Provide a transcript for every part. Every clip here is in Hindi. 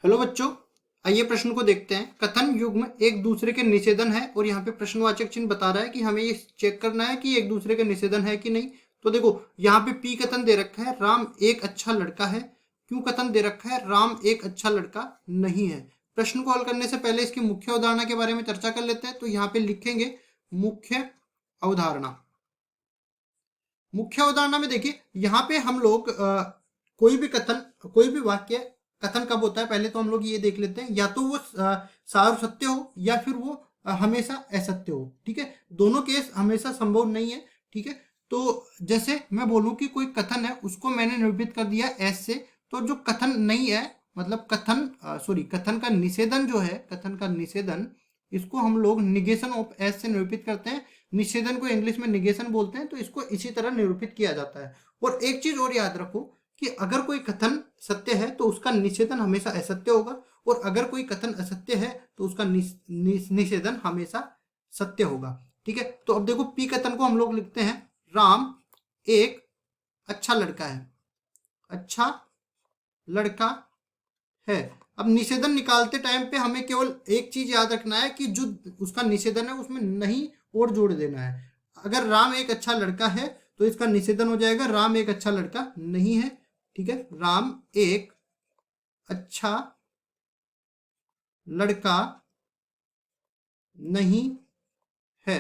हेलो बच्चों, आइए प्रश्न को देखते हैं। कथन युग्म एक दूसरे के निषेधन है और यहाँ पे प्रश्नवाचक चिन्ह बता रहा है कि हमें ये चेक करना है कि एक दूसरे के निषेधन है कि नहीं। तो देखो यहाँ पे पी कथन दे रखा है, राम एक अच्छा लड़का है। क्यू कथन दे रखा है, राम एक अच्छा लड़का नहीं है। प्रश्न को हल करने से पहले इसकी मुख्य अवधारणा के बारे में चर्चा कर लेते हैं। तो यहाँ पे लिखेंगे मुख्य अवधारणा। मुख्य अवधारणा में देखिए यहाँ पे हम लोग कोई भी कथन, कोई भी वाक्य कथन कब होता है पहले तो हम लोग ये देख लेते हैं। या तो वो सार सत्य हो या फिर वो हमेशा असत्य हो। ठीक है, दोनों केस हमेशा संभव नहीं है। ठीक है, तो जैसे मैं बोलूं कि कोई कथन है उसको मैंने निरूपित कर दिया एस से, तो जो कथन नहीं है मतलब कथन का निषेधन जो है, कथन का निषेधन, इसको हम लोग निगेशन ऑफ एस से निरूपित करते हैं। निषेधन को इंग्लिश में निगेशन बोलते हैं। तो इसको इसी तरह निरूपित किया जाता है। और एक चीज और याद रखो कि अगर कोई कथन सत्य है तो उसका निषेधन हमेशा असत्य होगा, और अगर कोई कथन असत्य है तो उसका निषेधन हमेशा सत्य होगा। ठीक है, तो अब देखो पी कथन को हम लोग लिखते हैं, राम एक अच्छा लड़का है। अच्छा लड़का है। अब निषेधन निकालते टाइम पे हमें केवल एक चीज याद रखना है कि जो उसका निषेधन है उसमें नहीं और जोड़ देना है। अगर राम एक अच्छा लड़का है तो इसका निषेधन हो जाएगा राम एक अच्छा लड़का नहीं है। ठीक है, राम एक अच्छा लड़का नहीं है।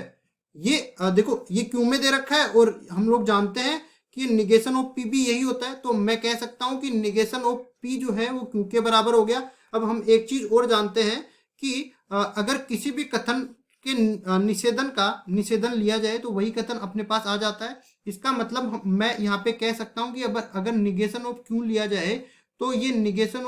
ये देखो ये क्यों में दे रखा है, और हम लोग जानते हैं कि निगेशन ऑफ पी भी यही होता है। तो मैं कह सकता हूं कि निगेशन ऑफ पी जो है वो क्यों के बराबर हो गया। अब हम एक चीज और जानते हैं कि अगर किसी भी कथन के निषेधन का निषेधन लिया जाए तो वही कथन अपने पास आ जाता है। इसका मतलब मैं यहाँ पे कह सकता हूँ कि अगर निगेशन ऑफ क्यों लिया जाए तो ये निगेशन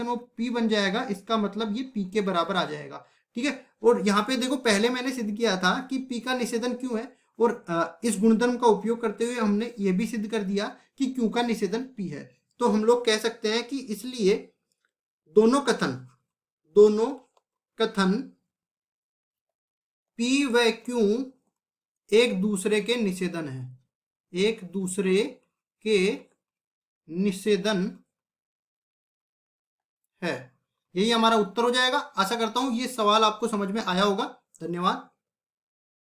ऑफ पी बन जाएगा। इसका मतलब ये पी के बराबर आ जाएगा। ठीक है, और यहाँ पे देखो पहले मैंने सिद्ध किया था कि पी का निषेधन क्यों है, और इस गुणधर्म का उपयोग करते हुए हमने ये भी सिद्ध कर दिया कि क्यू का निषेधन पी है। तो हम लोग कह सकते हैं कि इसलिए दोनों कथन पी व क्यू एक दूसरे के निषेधन है। एक दूसरे के निषेधन है। यही हमारा उत्तर हो जाएगा। आशा करता हूं ये सवाल आपको समझ में आया होगा। धन्यवाद।